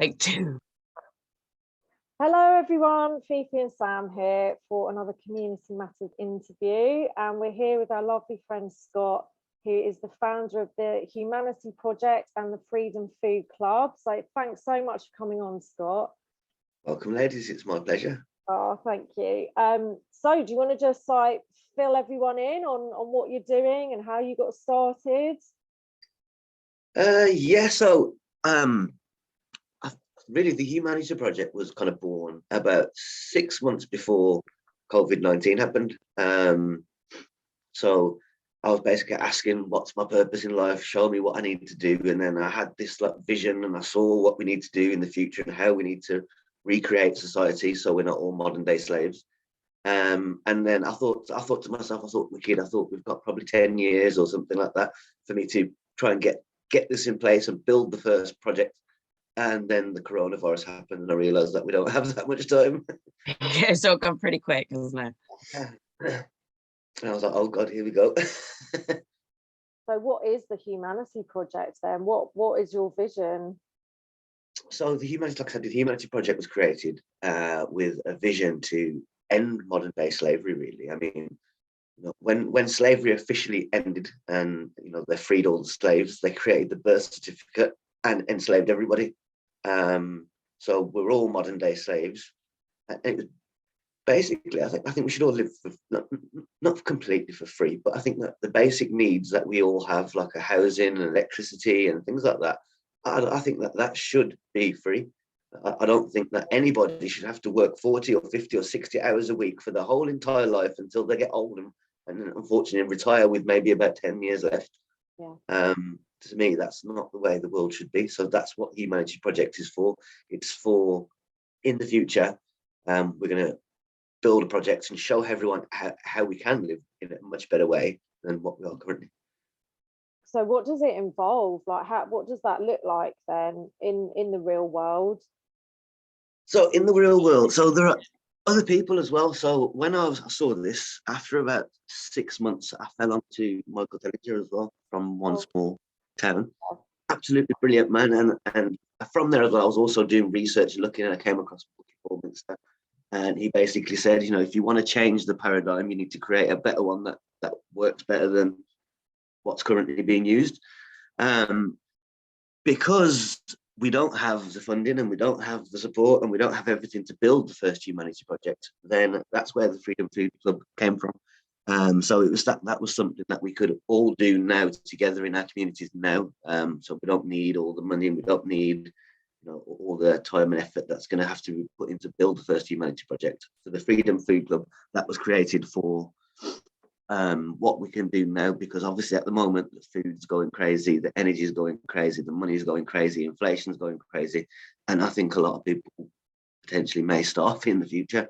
Take two. Hello everyone, Fifi and Sam here for another Community Matters interview, and we're here with our lovely friend Scott, who is the founder of the Humanity Project and the Freedom Food Club. So thanks so much for coming on, Scott. Welcome, ladies. It's my pleasure. Oh, thank you. So do you want to just fill everyone in on what you're doing and how you got started? Really, the Humanity Project was kind of born about 6 months before COVID-19 happened. So I was basically asking, what's my purpose in life? Show me what I need to do. And then I had this vision, and I saw what we need to do in the future and how we need to recreate society so we're not all modern day slaves. And then I thought to myself, I thought we've got probably 10 years or something like that for me to try and get this in place and build the first project. And then the coronavirus happened, and I realized that we don't have that much time. Yeah, it's all gone pretty quick, hasn't it? And I was like, oh God, here we go. So what is the Humanity Project then? What is your vision? So the Humanity Project was created with a vision to end modern day slavery, really. I mean, when slavery officially ended and they freed all the slaves, they created the birth certificate and enslaved everybody. So we're all modern day slaves. And it was basically, I think we should all live not completely for free, but I think that the basic needs that we all have, like a housing and electricity and things like that, I think that should be free. I don't think that anybody should have to work 40 or 50 or 60 hours a week for their whole entire life until they get old and unfortunately retire with maybe about 10 years left. Yeah. To me, that's not the way the world should be. So that's what Humanity Project is for. It's for, in the future, we're going to build a project and show everyone how we can live in a much better way than what we are currently. So what does it involve? What does that look like then in the real world? So in the real world, so there are other people as well. So when I saw this, after about 6 months, I fell onto Michael Tellinger as well from One Small Town. Absolutely brilliant man. And from there as well, I was also doing research, looking, and I came across Bullminster. And he basically said, if you want to change the paradigm, you need to create a better one that works better than what's currently being used. Because we don't have the funding and we don't have the support and we don't have everything to build the first Humanity Project, then that's where the Freedom Food Club came from. So it was that was something that we could all do now together in our communities now. So we don't need all the money and we don't need all the time and effort that's going to have to be put into build the first Humanity Project. So the Freedom Food Club, that was created for what we can do now, because obviously at the moment the food's going crazy, the energy is going crazy, the money is going crazy, inflation's going crazy, and I think a lot of people potentially may starve in the future.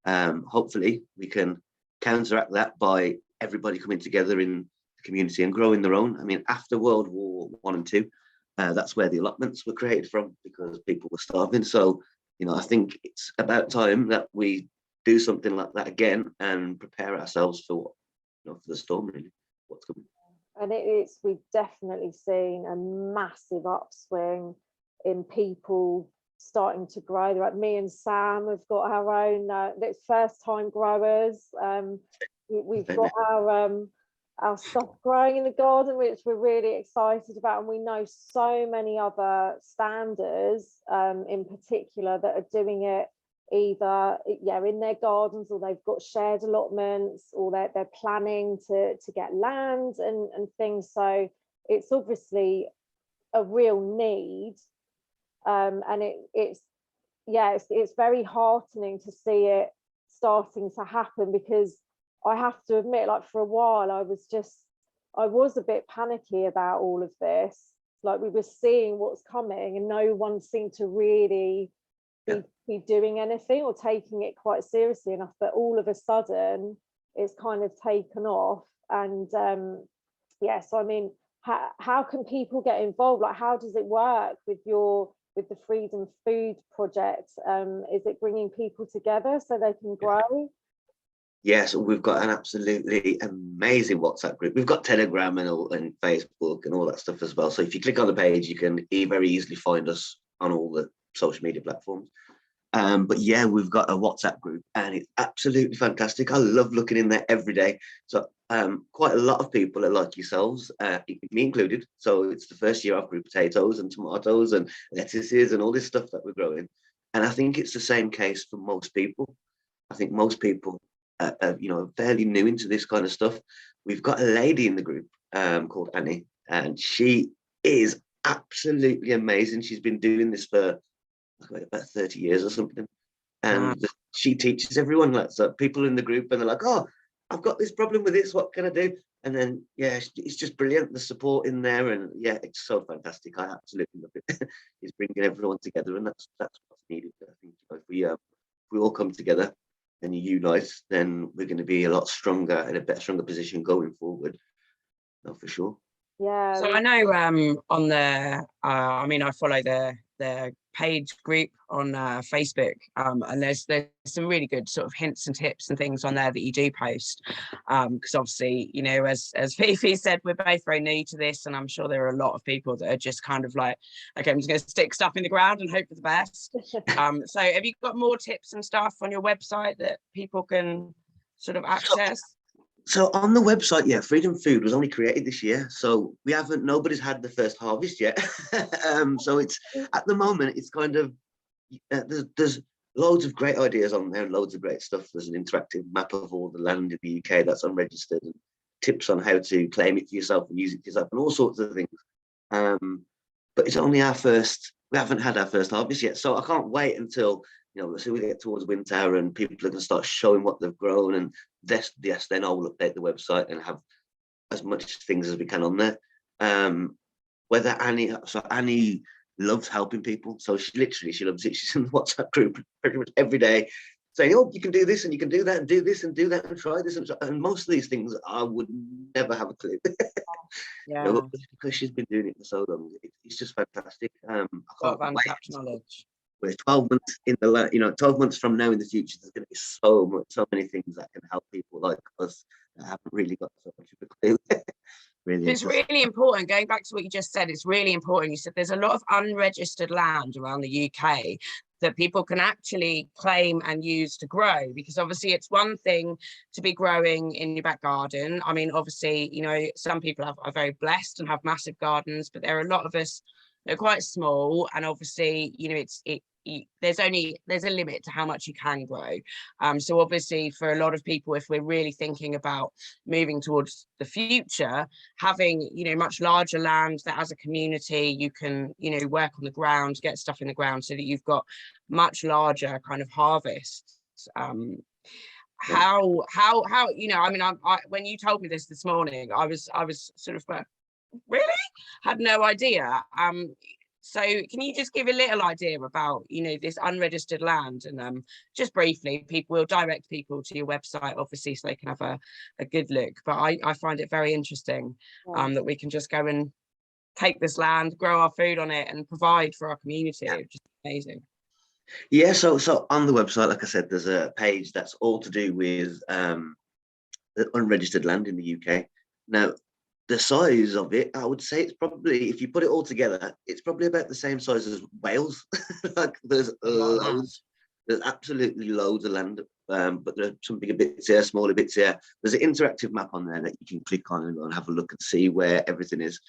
Hopefully we can counteract that by everybody coming together in the community and growing their own. I mean, after World War I and II, that's where the allotments were created from, because people were starving. So I think it's about time that we do something like that again and prepare ourselves for for the storm, really, what's coming. And we've definitely seen a massive upswing in people starting to grow. Like me and Sam have got our own first time growers. We've got our stuff growing in the garden, which we're really excited about, and we know so many other standers in particular that are doing it either in their gardens, or they've got shared allotments, or they're planning to get land and things. So it's obviously a real need, and it's very heartening to see it starting to happen, because I have to admit, for a while I was a bit panicky about all of this. We were seeing what's coming and no one seemed to really be doing anything or taking it quite seriously enough, but all of a sudden it's kind of taken off. And so I mean, how can people get involved? How does it work with the Freedom Food Project? Is it bringing people together so they can grow? Yes, we've got an absolutely amazing WhatsApp group. We've got Telegram and Facebook and all that stuff as well. So if you click on the page, you can very easily find us on all the social media platforms. But yeah, we've got a WhatsApp group and it's absolutely fantastic. I love looking in there every day. So quite a lot of people are like yourselves, me included. So it's the first year I've grew potatoes and tomatoes and lettuces and all this stuff that we're growing. And I think it's the same case for most people. I think most people are fairly new into this kind of stuff. We've got a lady in the group called Annie, and she is absolutely amazing. She's been doing this for about 30 years or something. And she teaches everyone, like, so people in the group, and they're like, oh, I've got this problem with this, what can I do? And then, yeah, it's just brilliant, the support in there. And yeah, it's so fantastic. I absolutely love it. It's bringing everyone together, and that's what's needed. I think if we all come together and you unite, then we're going to be a lot stronger, in a stronger position going forward. No, for sure. Yeah. So I know on the I mean, I follow the page group on Facebook, and there's some really good sort of hints and tips and things on there that you do post, because obviously, you know, as Fifi said, we're both very new to this, and I'm sure there are a lot of people that are just kind of like, okay, I'm just going to stick stuff in the ground and hope for the best. So have you got more tips and stuff on your website that people can sort of access? So on the website, yeah, Freedom Food was only created this year, so nobody's had the first harvest yet. So it's at the moment, it's kind of there's loads of great ideas on there, loads of great stuff. There's an interactive map of all the land in the UK that's unregistered, and tips on how to claim it for yourself and use it for yourself, and all sorts of things. But it's only we haven't had our first harvest yet, so I can't wait until, you know, so we get towards winter and people are going to start showing what they've grown, and then I will update the website and have as much things as we can on there. Whether Annie loves helping people, so she loves it. She's in the WhatsApp group pretty much every day saying, oh, you can do this and you can do that and do this and do that and try this, and most of these things I would never have a clue. Yeah. Because she's been doing it for so long, it's just fantastic. I Got can't wait. untapped knowledge. We're 12 months in 12 months from now in the future, there's going to be so many things that can help people like us that haven't really got so much of a clue. Really, it's really important, going back to what you just said, it's really important. You said there's a lot of unregistered land around the UK that people can actually claim and use to grow, because obviously it's one thing to be growing in your back garden. I mean, obviously, you know, some people are very blessed and have massive gardens, but there are a lot of us that are quite small, and obviously, you know, there's a limit to how much you can grow. So obviously for a lot of people, if we're really thinking about moving towards the future, having, you know, much larger land that as a community you can, you know, work on the ground, get stuff in the ground so that you've got much larger kind of harvests. How you know, I mean, I when you told me this morning, I was sort of really had no idea. So can you just give a little idea about, you know, this unregistered land, and just briefly, people will direct people to your website, obviously, so they can have a good look. But I find it very interesting that we can just go and take this land, grow our food on it, and provide for our community. It's just amazing. Yeah, so on the website, like I said, there's a page that's all to do with unregistered land in the UK. Now, the size of it, I would say it's probably, if you put it all together, it's probably about the same size as Wales. Like there's loads, there's absolutely loads of land, but there's some bigger bits here, smaller bits here. There's an interactive map on there that you can click on and have a look and see where everything is.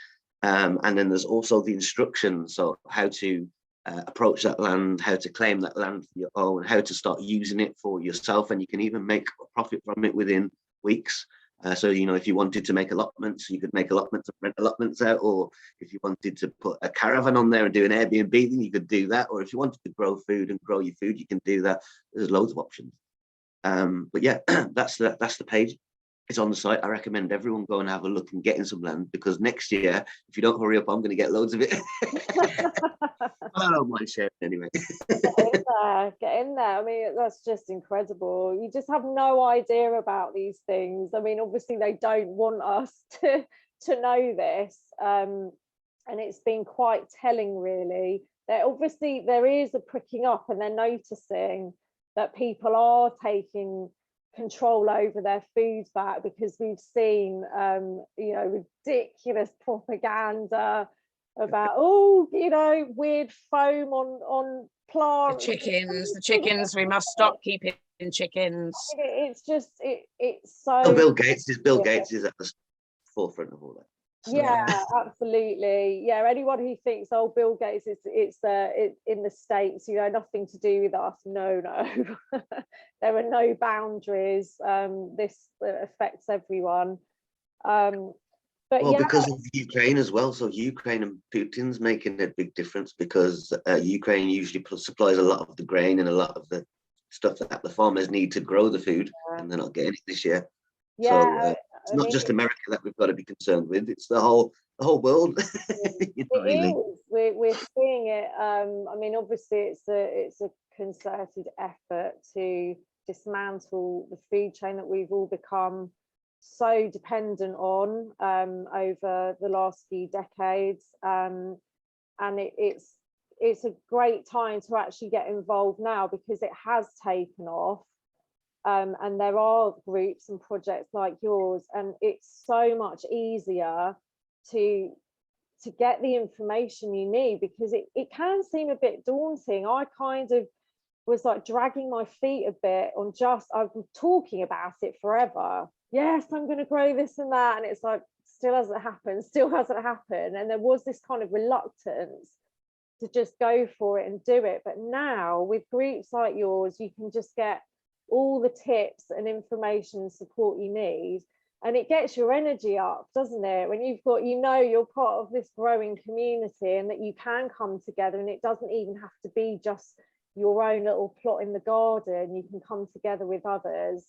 And then there's also the instructions, so how to approach that land, how to claim that land for your own, how to start using it for yourself, and you can even make a profit from it within weeks. So, you know, if you wanted to make allotments, you could make allotments and rent allotments out, or if you wanted to put a caravan on there and do an Airbnb, then you could do that. Or if you wanted to grow food and grow your food, you can do that. There's loads of options. But yeah, that's the page. It's on the site. I recommend everyone go and have a look and get in some land, because next year, if you don't hurry up, I'm going to get loads of it. I don't mind sharing anyway. Get in there. I mean, that's just incredible. You just have no idea about these things. I mean, obviously they don't want us to know this, and it's been quite telling, really. That obviously there is a pricking up, and they're noticing that people are taking control over their food back, because we've seen you know, ridiculous propaganda about, oh, you know, weird foam on plants. The chickens, we must stop keeping chickens. It's just it's so. Oh, Bill Gates is at the forefront of all that. So, yeah, absolutely. Yeah, anyone who thinks, oh, Bill Gates is in the States, you know, nothing to do with us. No. There are no boundaries. This affects everyone. But well, yeah, because of Ukraine as well. So Ukraine and Putin's making a big difference, because Ukraine usually supplies a lot of the grain and a lot of the stuff that the farmers need to grow the food, and they're not getting it this year. yeah. So it's not just America that we've got to be concerned with; it's the whole world. You know, really. We're seeing it. I mean, obviously, it's a concerted effort to dismantle the food chain that we've all become so dependent on over the last few decades, and it's a great time to actually get involved now, because it has taken off. And there are groups and projects like yours, and it's so much easier to get the information you need, because it can seem a bit daunting. I kind of was like dragging my feet a bit on I've been talking about it forever. Yes, I'm going to grow this and that, and it's like still hasn't happened. And there was this kind of reluctance to just go for it and do it. But now with groups like yours, you can just get all the tips and information and support you need, and it gets your energy up, doesn't it, when you've got, you know, you're part of this growing community, and that you can come together, and it doesn't even have to be just your own little plot in the garden. You can come together with others.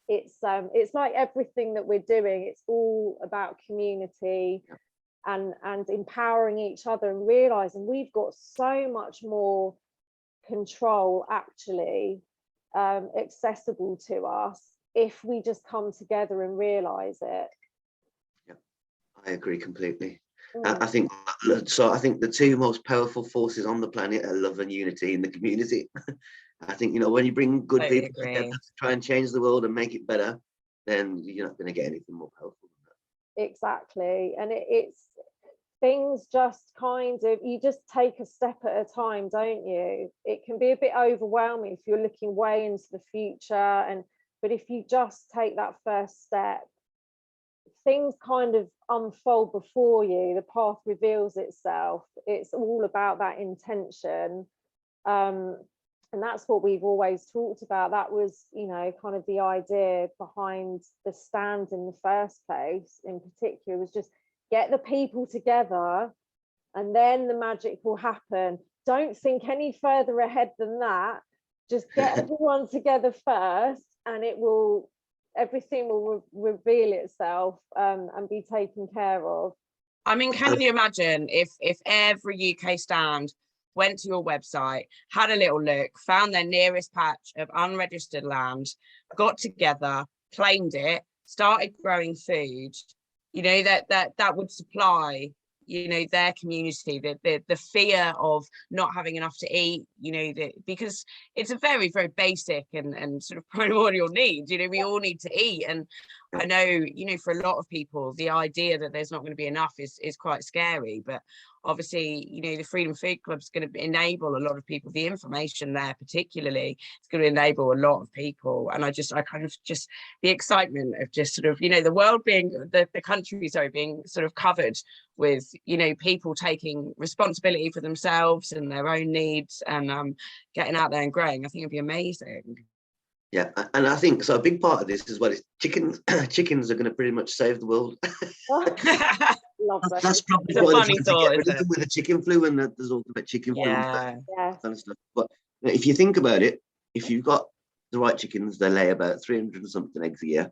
It's like everything that we're doing, it's all about community and empowering each other, and realizing we've got so much more control actually accessible to us if we just come together and realize it. Yeah, I agree completely. I think so. I think the two most powerful forces on the planet are love and unity in the community. I think, you know, when you bring good people together to try and change the world and make it better, then you're not going to get anything more powerful than that. Exactly. And it's things just kind of, you just take a step at a time, don't you? It can be a bit overwhelming if you're looking way into the future, but if you just take that first step, things kind of unfold before you. The path reveals itself. It's all about that intention, and that's what we've always talked about. That was, you know, kind of the idea behind the stand in the first place. In particular, was just get the people together, and then the magic will happen. Don't think any further ahead than that. Just get everyone together first, and everything will reveal itself and be taken care of. I mean, can you imagine if every UK stand went to your website, had a little look, found their nearest patch of unregistered land, got together, claimed it, started growing food, you know, that would supply, you know, their community, the fear of not having enough to eat, you know, because it's a very, very basic and sort of primordial need. You know, we all need to eat. And I know, you know, for a lot of people, the idea that there's not going to be enough is quite scary. But obviously, you know, the Freedom Food Club is going to enable a lot of people. The information there, particularly, is going to enable a lot of people. And I kind of just the excitement of just sort of, you know, the world being the country, sorry, being sort of covered with, you know, people taking responsibility for themselves and their own needs, and getting out there and growing. I think it'd be amazing. Yeah, and I think so. A big part of this as well is chickens. Chickens are going to pretty much save the world. Love that. That's probably It's a why funny they're trying thought, to get rid of isn't them with the chicken flu, and there's all about chicken flu and Yeah. kind of stuff. But if you think about it, if you've got the right chickens, they lay about 300 and something eggs a year.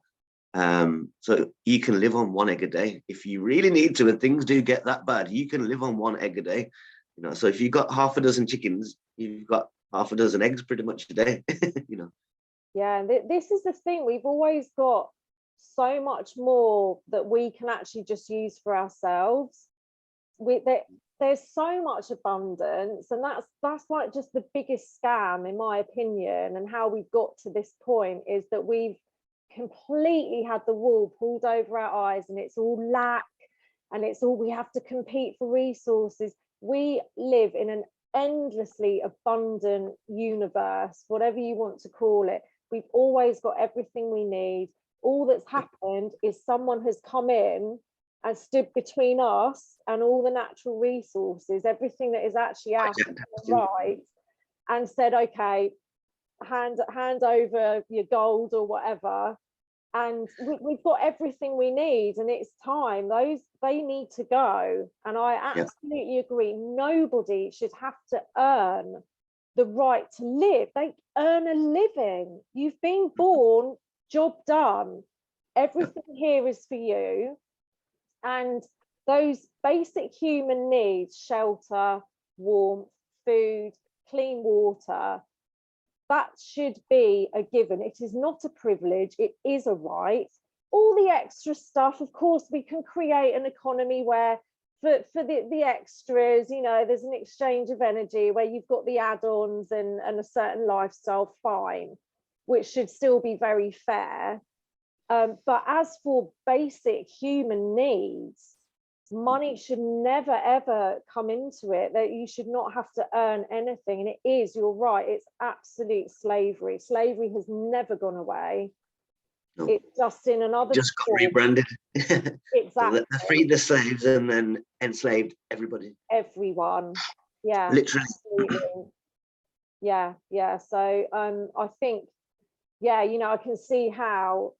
So you can live on one egg a day if you really need to, and things do get that bad. You can live on one egg a day. You know, so if you've got half a dozen chickens, you've got half a dozen eggs pretty much a day. You know. Yeah, this is the thing. We've always got so much more that we can actually just use for ourselves. There's so much abundance, and that's like just the biggest scam, in my opinion. And how we've got to this point is that we've completely had the wool pulled over our eyes, and it's all lack, and it's all, we have to compete for resources. We live in an endlessly abundant universe, whatever you want to call it. We've always got everything we need. All that's happened is someone has come in and stood between us and all the natural resources, everything that is actually our right, and said, okay, hand over your gold or whatever, and we've got everything we need, and it's time. They need to go. And I absolutely agree, nobody should have to earn the right to live. They earn a living. You've been born, job done. Everything here is for you. And those basic human needs, shelter, warmth, food, clean water, that should be a given. It is not a privilege, it is a right. All the extra stuff, of course, we can create an economy where for the extras, you know, there's an exchange of energy where you've got the add-ons and a certain lifestyle, fine, which should still be very fair. But as for basic human needs, money should never ever come into it, that you should not have to earn anything. And it is, you're right, it's absolute slavery. Slavery has never gone away. No. It's just in another just got rebranded. Exactly. They freed the slaves and then enslaved everybody. Everyone. Yeah. Literally. Absolutely. Yeah. So I think, yeah, you know, I can see how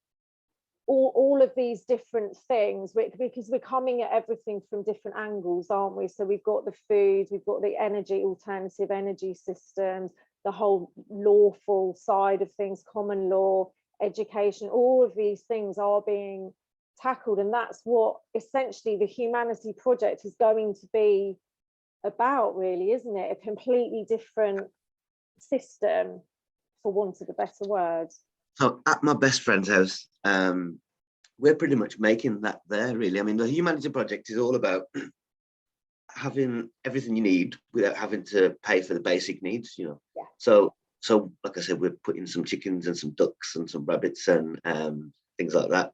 all of these different things, because we're coming at everything from different angles, aren't we? So we've got the food, we've got the energy, alternative energy systems, the whole lawful side of things, common law, education, all of these things are being tackled. And that's what essentially the Humanity Project is going to be about, really, isn't it? A completely different system, for want of a better word. So at my best friend's house, we're pretty much making that there, really. I mean, the Humanity Project is all about having everything you need without having to pay for the basic needs, you know. Yeah. So like I said, we're putting some chickens and some ducks and some rabbits and things like that.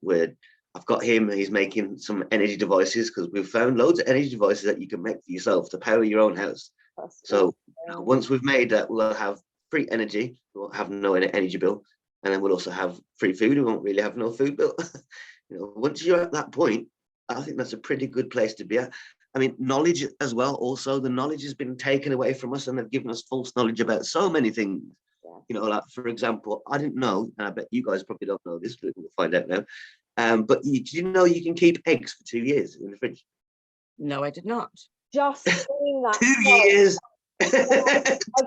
I've got him, he's making some energy devices, because we've found loads of energy devices that you can make for yourself to power your own house. So once we've made that, we'll have free energy, we'll have no energy bill, and then we'll also have free food. We won't really have no food bill. You know, once you're at that point, I think that's a pretty good place to be at. I mean, knowledge as well. Also, the knowledge has been taken away from us, and they've given us false knowledge about so many things. Yeah. You know, like, for example, I didn't know, and I bet you guys probably don't know this, but we'll find out now. But did you know you can keep eggs for 2 years in the fridge? No, I did not. Just seen that. 2 years.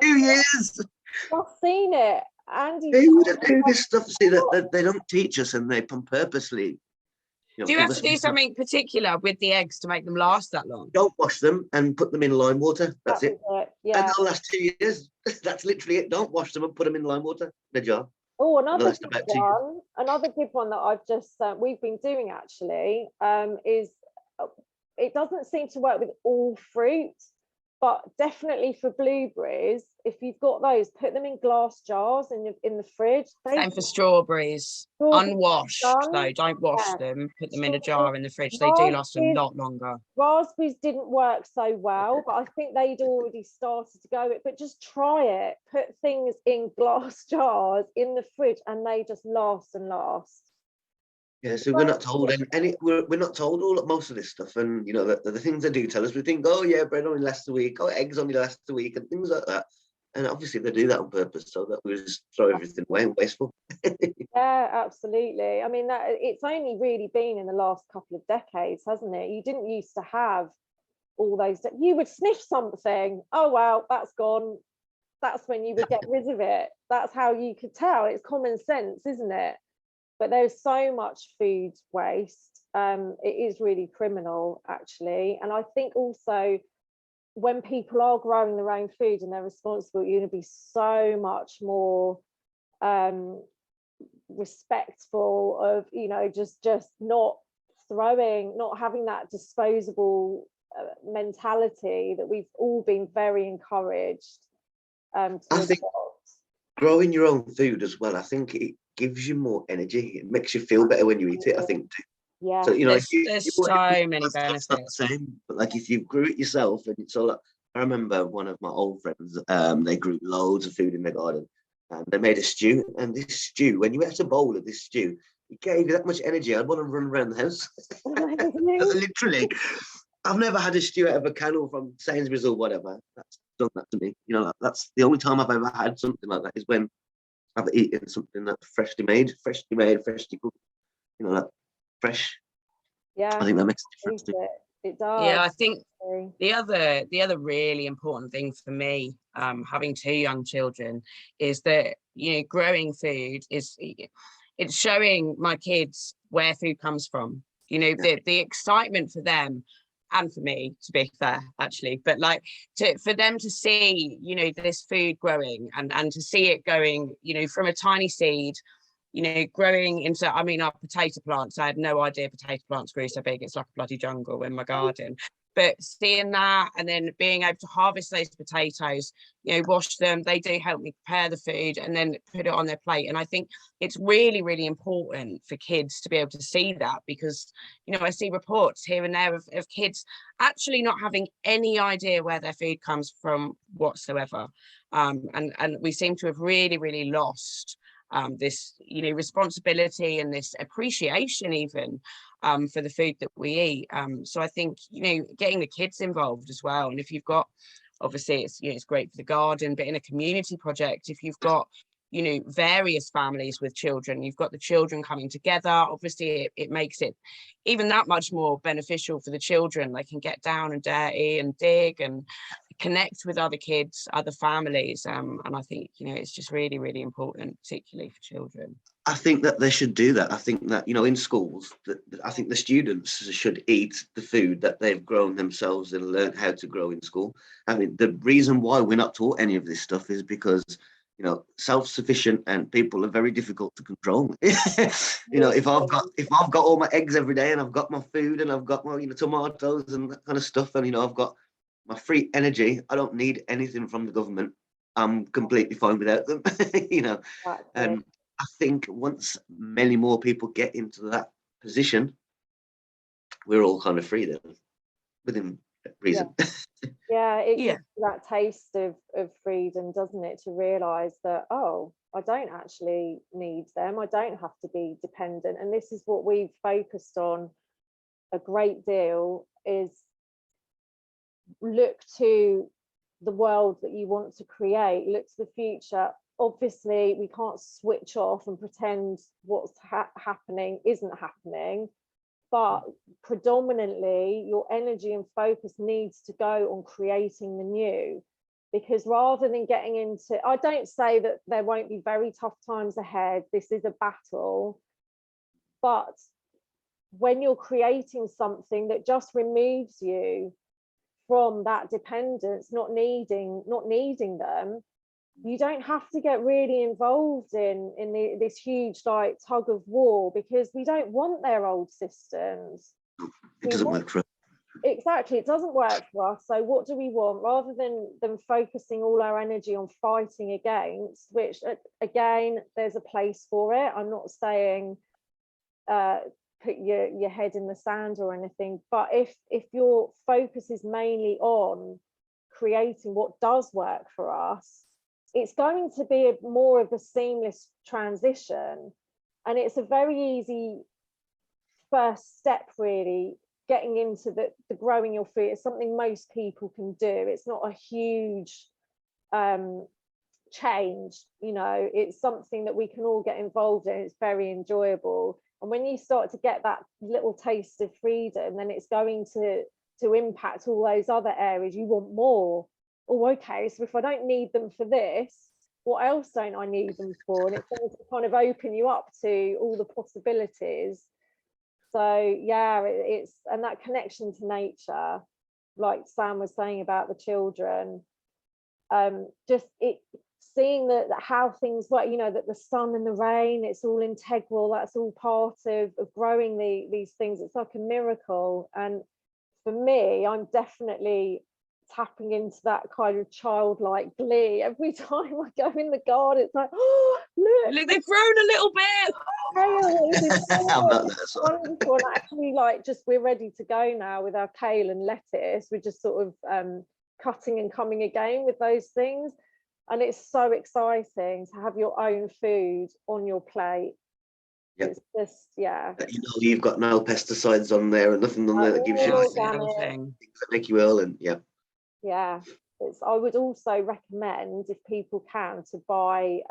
2 years. Just seen it. Andy, they wouldn't do this stuff. See, that they don't teach us, and they purposely. You know, do you have to do something particular with the eggs to make them last that long? Don't wash them and put them in lime water. That's it. Yeah. And they'll last 2 years. That's literally it. Don't wash them and put them in lime water in a jar. Oh, another good one that I've just we've been doing actually is, it doesn't seem to work with all fruit, but definitely for blueberries, if you've got those, put them in glass jars in the fridge. Same for strawberries. Unwashed though, don't wash them, put them in a jar in the fridge. They do last a lot longer. Raspberries didn't work so well, but I think they'd already started to go, but just try it. Put things in glass jars in the fridge and they just last and last. Yeah, so we're not told we're not told most of this stuff, and you know the things they do tell us, we think, oh yeah, bread only lasts a week, oh eggs only last a week, and things like that. And obviously they do that on purpose, so that we just throw everything away and wasteful. Yeah, absolutely. I mean, that it's only really been in the last couple of decades, hasn't it? You didn't used to have all those. You would sniff something, oh well, that's gone. That's when you would get rid of it. That's how you could tell. It's common sense, isn't it? But there's so much food waste. It is really criminal, actually. And I think also when people are growing their own food and they're responsible, you're going to be so much more respectful of, you know, just not having that disposable mentality that we've all been very encouraged to adopt. Growing your own food as well, I think it gives you more energy. It makes you feel better when you eat it, I think. Yeah. So, you know, if There's you so many that's not the benefits. same. But like if you grew it yourself, and so like, I remember one of my old friends, they grew loads of food in their garden, and they made a stew. And this stew, when you ate a bowl of this stew, it gave you that much energy. I'd want to run around the house. Literally, I've never had a stew out of a can or from Sainsbury's or whatever. That's done that to me. You know, that's the only time I've ever had something like that is when I've eaten something that's freshly made, freshly cooked. You know, like fresh. Yeah, I think that makes a difference too. it does. Yeah, I think the other really important thing for me, having two young children, is that, you know, growing food it's showing my kids where food comes from. You know, the excitement for them, and for me, to be fair, actually, but like for them to see, you know, this food growing and to see it going, you know, from a tiny seed, you know, growing into, I mean, our potato plants, I had no idea potato plants grew so big. It's like a bloody jungle in my garden. But seeing that and then being able to harvest those potatoes, you know, wash them, they do help me prepare the food and then put it on their plate. And I think it's really, really important for kids to be able to see that, because, you know, I see reports here and there of kids actually not having any idea where their food comes from whatsoever. And we seem to have really, really lost this, you know, responsibility and this appreciation even for the food that we eat. So I think, you know, getting the kids involved as well. And if you've got, obviously it's, you know, it's great for the garden, but in a community project, if you've got, you know, various families with children, you've got the children coming together, obviously it makes it even that much more beneficial for the children. They can get down and dirty and dig and connect with other kids, other families, and I think, you know, it's just really, really important, particularly for children. I think that they should do that. I think that, you know, in schools, I think the students should eat the food that they've grown themselves and learned how to grow in school. I mean, the reason why we're not taught any of this stuff is because, you know, self-sufficient and people are very difficult to control. You know, if I've got all my eggs every day and I've got my food and I've got my, you know, tomatoes and that kind of stuff, and, you know, I've got my free energy, I don't need anything from the government. I'm completely fine without them. You know, and I think once many more people get into that position, we're all kind of free then, within reason. Yeah, it gives you that taste of freedom, doesn't it? To realise that, oh, I don't actually need them. I don't have to be dependent. And this is what we've focused on a great deal, is look to the world that you want to create, look to the future. Obviously, we can't switch off and pretend what's happening isn't happening, but predominantly your energy and focus needs to go on creating the new, because rather than getting into, I don't say that there won't be very tough times ahead, this is a battle, but when you're creating something that just removes you from that dependence, not needing them, you don't have to get really involved in this huge like tug of war, because we don't want their old systems. It doesn't work for us. Exactly, it doesn't work for us. So what do we want? Rather than focusing all our energy on fighting against, which again, there's a place for it. I'm not saying put your head in the sand or anything, but if your focus is mainly on creating what does work for us, it's going to be more of a seamless transition, and it's a very easy first step, really, getting into the growing your food. It's something most people can do. It's not a huge change, you know, it's something that we can all get involved in. It's very enjoyable, and when you start to get that little taste of freedom, then it's going to impact all those other areas. You want more. Oh, okay, so if I don't need them for this, what else don't I need them for? And it's going to kind of open you up to all the possibilities. So yeah, it's, and that connection to nature, like Sam was saying about the children, just seeing that how things work, you know, that the sun and the rain, it's all integral, that's all part of growing these things. It's like a miracle. And for me, I'm definitely tapping into that kind of childlike glee every time I go in the garden. It's like, oh, look, they've grown a little bit. kale is I'm not that sort. wonderful. And actually, like, just we're ready to go now with our kale and lettuce. We're just sort of cutting and coming again with those things. And it's so exciting to have your own food on your plate. Yep. It's just, yeah. You know, you've got no pesticides on there and nothing on there that gives you organic. things that make you ill, and Yeah. I would also recommend, if people can, to buy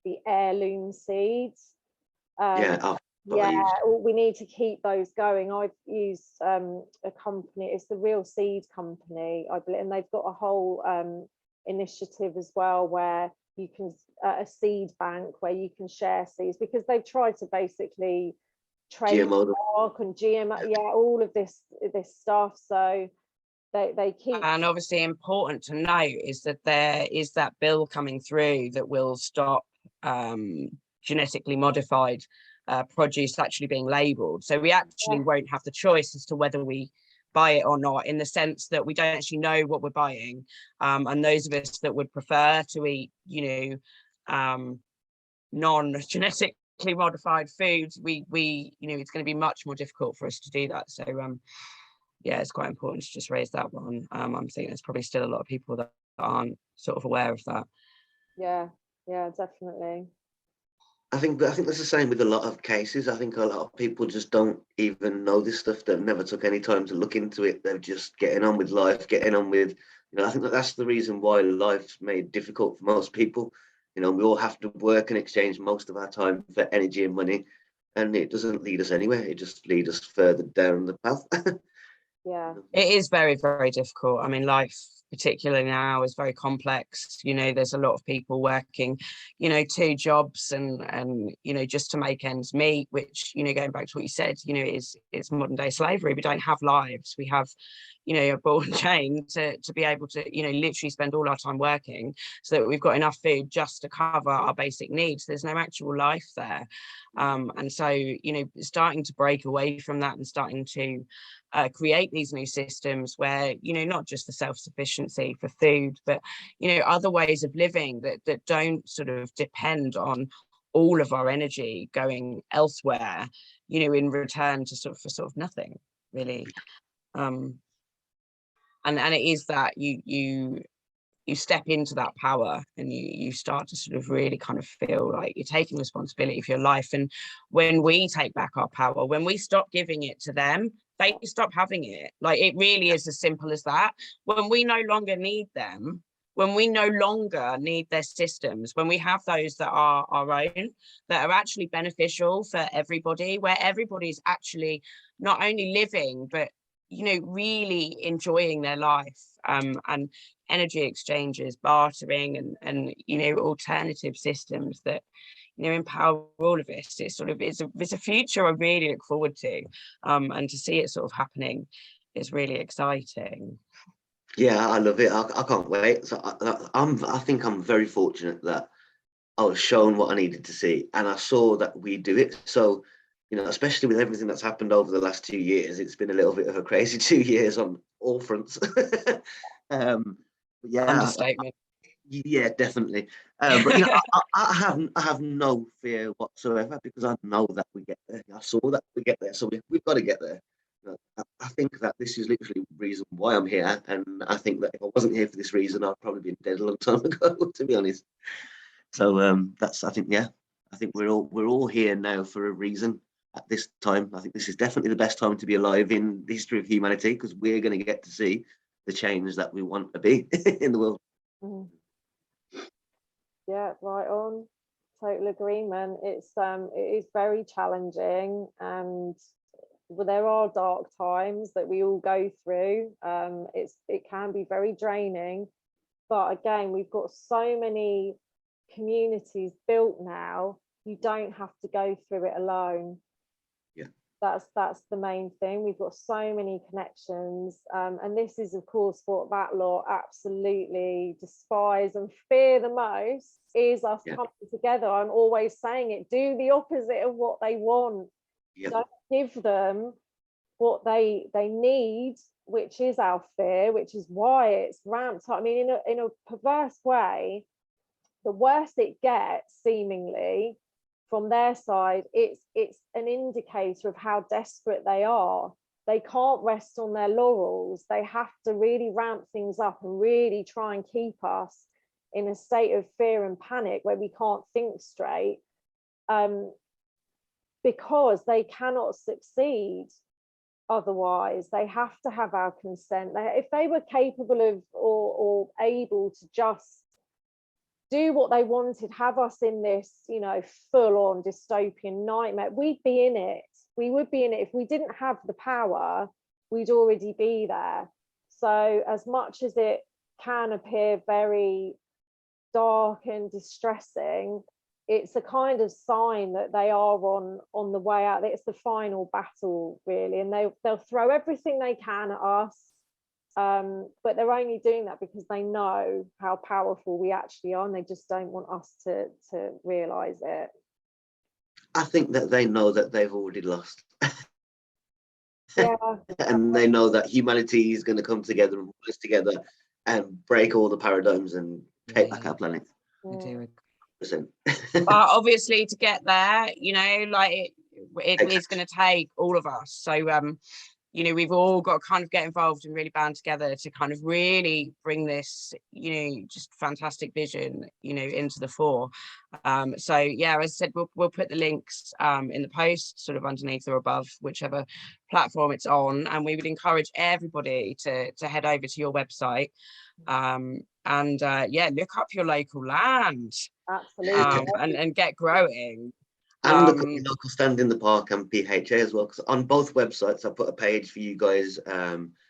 the heirloom seeds. We need to keep those going. I've used a company, it's the Real Seed Company, I believe, and they've got a whole initiative as well where you can a seed bank where you can share seeds, because they've tried to basically trademark and GMO, all of this stuff. So they keep. And obviously important to note is that there is that bill coming through that will stop genetically modified produce actually being labelled. So we actually won't have the choice as to whether we buy it or not, in the sense that we don't actually know what we're buying. And those of us that would prefer to eat, non-genetically modified foods, we it's going to be much more difficult for us to do that. So it's quite important to just raise that one. I'm thinking there's probably still a lot of people that aren't sort of aware of that. Yeah, definitely. I think that's the same with a lot of cases. I think a lot of people just don't even know this stuff. They've never took any time to look into it. They're just getting on with life, getting on with, I think that's the reason why life's made difficult for most people. We all have to work and exchange most of our time for energy and money, and it doesn't lead us anywhere. It just leads us further down the path. Yeah, it is very, very difficult. I mean, life, particularly now, is very complex. There's a lot of people working, 2 jobs and just to make ends meet, which, going back to what you said, it's modern day slavery. We don't have lives. We have, a ball and chain to be able to, literally spend all our time working so that we've got enough food just to cover our basic needs. There's no actual life there. And so, starting to break away from that and starting to create these new systems where, not just the self-sufficiency for food, but, other ways of living that don't sort of depend on all of our energy going elsewhere, in return to sort of nothing really. And it is that you step into that power and you start to sort of really kind of feel like you're taking responsibility for your life. And when we take back our power, when we stop giving it to them, they stop having it. Like, it really is as simple as that. When we no longer need them, when we no longer need their systems, when we have those that are our own, that are actually beneficial for everybody, where everybody's actually not only living, but, really enjoying their life, and energy exchanges, bartering, and alternative systems that empower all of us. It's a future I really look forward to, and to see it sort of happening is really exciting. Yeah, I love it. I can't wait. So I think I'm very fortunate that I was shown what I needed to see, and I saw that we do it. So, especially with everything that's happened over the last 2 years, it's been a little bit of a crazy 2 years on all fronts. Understatement. Yeah, definitely. But I have no fear whatsoever, because I know that we get there. I saw that we get there, so we've got to get there. I think that this is literally the reason why I'm here, and I think that if I wasn't here for this reason, I'd probably been dead a long time ago, to be honest. So I think we're all here now for a reason at this time. I think this is definitely the best time to be alive in the history of humanity, because we're going to get to see the change that we want to be in the world. Mm. Yeah, right on. Total agreement. It is very challenging, and there are dark times that we all go through. It can be very draining, but again, we've got so many communities built now. You don't have to go through it alone. That's the main thing. We've got so many connections, and this is, of course, what that lot absolutely despise and fear the most, is us coming together. I'm always saying it. Do the opposite of what they want. Don't give them what they need, which is our fear, which is why it's ramped up. I mean, in a perverse way, the worse it gets, seemingly, from their side, it's an indicator of how desperate they are. They can't rest on their laurels. They have to really ramp things up and really try and keep us in a state of fear and panic where we can't think straight, because they cannot succeed otherwise. They have to have our consent. If they were capable of or able to just do what they wanted, have us in this, you know, full-on dystopian nightmare, we'd be in it. We would be in it. If we didn't have the power, we'd already be there. So as much as it can appear very dark and distressing, it's a kind of sign that they are on the way out. It's the final battle, really, and they'll throw everything they can at us, but they're only doing that because they know how powerful we actually are, and they just don't want us to realize it. I think that they know that they've already lost. Yeah. And they know that humanity is going to come together and work together and break all the paradigms and take back our planet. I do. But obviously, to get there, you know, like it is going to take all of us. So you know, we've all got to kind of get involved and really band together to kind of really bring this, you know, just fantastic vision, you know, into the fore. So yeah, as I said, we'll put the links in the post, sort of underneath or above, whichever platform it's on, and we would encourage everybody to head over to your website and yeah, look up your local land. Absolutely. And get growing. And look at your local stand in the park and PHA as well, because on both websites I put a page for you guys,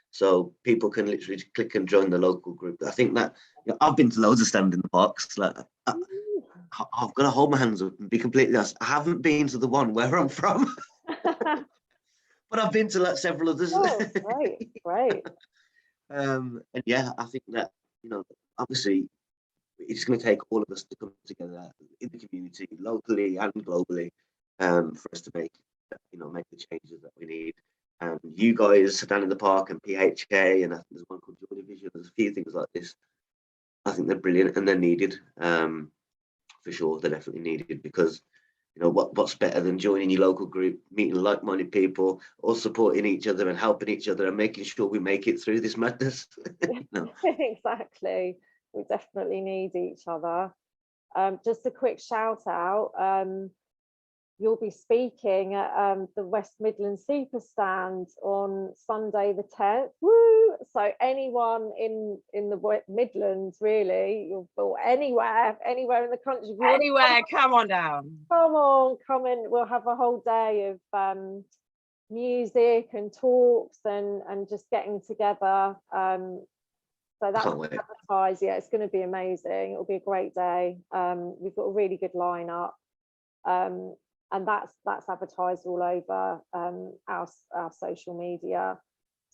so people can literally click and join the local group. I think that, you know, I've been to loads of stand in the parks. Like I've got to hold my hands up and be completely honest. I haven't been to the one where I'm from, but I've been to like several others. Oh, great. And yeah, I think that, you know, obviously it's going to take all of us to come together in the community, locally and globally, for us to make, you know, make the changes that we need. And you guys, Stand in the Park and PHA, and I think there's one called Joy Division. There's a few things like this. I think they're brilliant and they're needed. For sure, they're definitely needed, because, you know, what's better than joining your local group, meeting like-minded people, all supporting each other and helping each other and making sure we make it through this madness. You know? Exactly. We definitely need each other. Just a quick shout out. You'll be speaking at the West Midlands Super Stand on Sunday the 10th. Woo! So anyone in the Midlands, really, or anywhere in the country. Anywhere, come on down. Come in. We'll have a whole day of music and talks and just getting together. So that's advertised. Yeah, it's going to be amazing. It'll be a great day. We've got a really good lineup, and that's advertised all over our social media.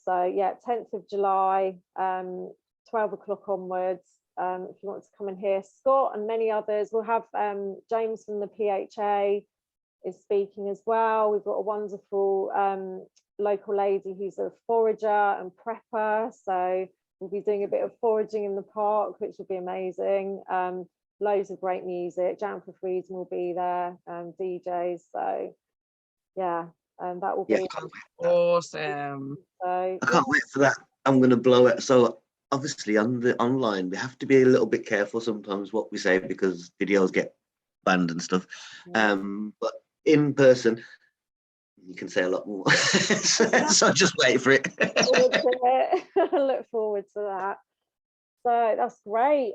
So yeah, 10th of July, 12 o'clock onwards. If you want to come and hear Scott and many others, we'll have James from the PHA is speaking as well. We've got a wonderful local lady who's a forager and prepper, so we'll be doing a bit of foraging in the park, which will be amazing. Loads of great music. Jan for Freedom will be there, DJs. So yeah, that will be awesome. So I can't wait for that. I'm going to blow it. So obviously on the online, we have to be a little bit careful sometimes what we say, because videos get banned and stuff. yeah. But in person, you can say a lot more. So just wait for it. Look forward to that. So that's great.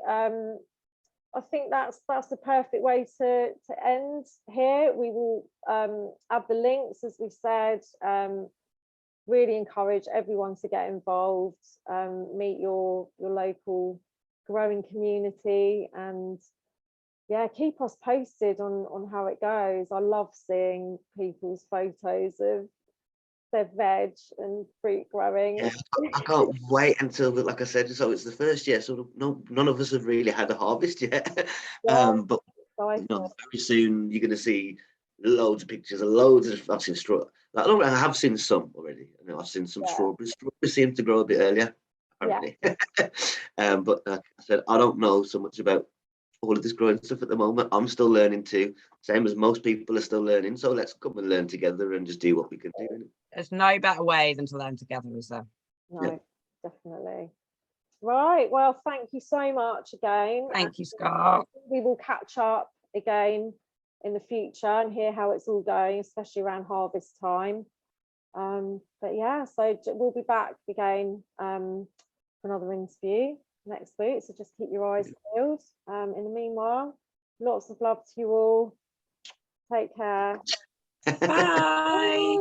I think that's the perfect way to end here. We will add the links, as we said. Really encourage everyone to get involved, meet your local growing community, and yeah, keep us posted on how it goes. I love seeing people's photos of their veg and fruit growing. Yeah, I can't wait until, like I said, so it's the first year, sort of none of us have really had a harvest yet. Yeah, but you know, very soon you're going to see loads of pictures and loads of, I've seen I have seen some already. I know I've seen some strawberries. Strawberries seem to grow a bit earlier, apparently. But like I said, I don't know so much about all of this growing stuff at the moment. I'm still learning too, same as most people are still learning. So let's come and learn together and just do what we can do. There's no better way than to learn together, is there? No, definitely. Right, well, thank you so much again. Thank you, Scott. We will catch up again in the future and hear how it's all going, especially around harvest time. But yeah, so we'll be back again for another interview next week, so just keep your eyes peeled. In the meanwhile, lots of love to you all. Take care. Bye.